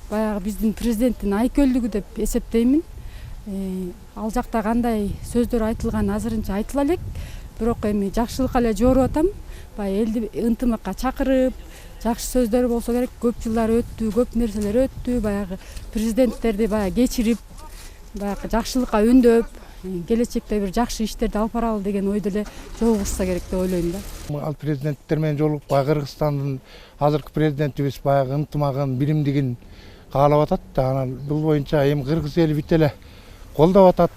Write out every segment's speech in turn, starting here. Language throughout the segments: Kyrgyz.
баягы биздин президенттин айкөлдүгү деп эсептеймин. Ал жакта кандай сөздөр айтылган азырынча айтыла элек. Бирок эми жакшылыкка эле жооруп атам. Баягы элди ынтымакка чакырып, жакшы сөздөр болсо керек. Көп жылдар өттү, көп нерселер өттү. Баягы президенттерди баягы кечирип, баягы жакшылыкка үндөп, келечекте бир жакшы иштерди алып баралы деген ойдо эле жолугушса керек деп ойлойм да. Ал президенттер менен жолугуп, баягы Кыргызстандын азыркы президентибиз баягы ынтымагын, биримдигин каалап атат да. Анан бул боюнча эми кыргыз эли бүт эле колдоп атат.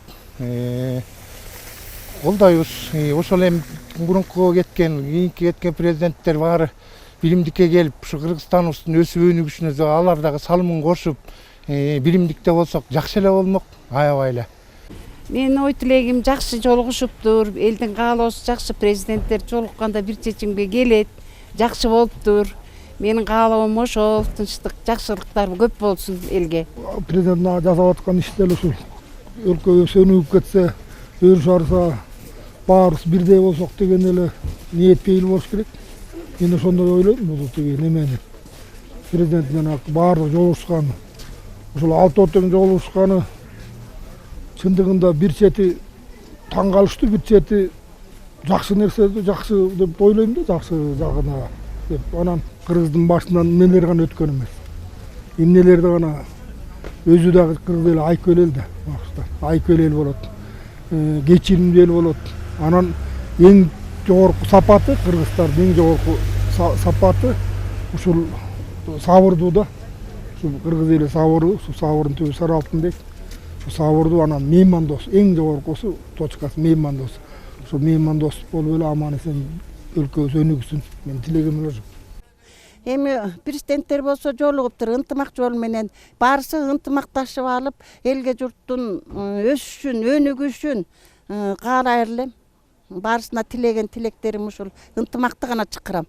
Колдойбуз. Ошол эми мурунку кийинки кеткен президенттер баары биримдикке келип, ушу Кыргызстаныбыздын өсүп өнүгүшүнө алар дагы салымын кошуп, биримдикте болсок жакшы эле болмок, аябай эле. Менин ой тилегим жакшы жолугушуптур. Элдин каалоосу жакшы, президенттер жолукканда бир чечимге келет. Жакшы болуптур. Менин каалоом ошол, тынчтык, жакшылыктар көп болсун элге. Президент жасап аткан иштер ушул өлкөбүз өнүгүп кетсе, өрүш арса, баарыбыз бирдей болсок деген эле ниет пейил болуш керек. Мен ошондой ойлойм. Бул тиги немени президент менен баардык жолугушкан, ушул алты отун жолугушканы чындыгында бир чети таң калыштуу, бир чети жакшы нерсе, жакшы деп ойлойм да, жакшы жагына деп. Анан Кыргыздын башынан эмнелер гана өткөн эмес. Эмнелерди гана өзү дагы кыргыз эли айкөл эл да, айкөл эл болот. Кечиримдүү эл болот. Анан эң жогорку сапаты, Кыргызстандын эң жогорку сапаты ушул сабырдуу да. Ушул кыргыз эли сабырдуу, ушул сабырдын түбү сары алтын дейт. Сабырдуу, анан меймандос, эң жогоркусу точкасы меймандос. Ошол меймандос болуп эле аман эсен өлкөбүз өнүгсүн. Менин тилегим ошо. Эми президенттер болсо жолугуптур, ынтымак жол менен баарысы ынтымакташып алып, элге журттун өсүшүн, өнүгүшүн каалай элем. Баарысына тилеген тилектерим ушул ынтымакты гана чакырам.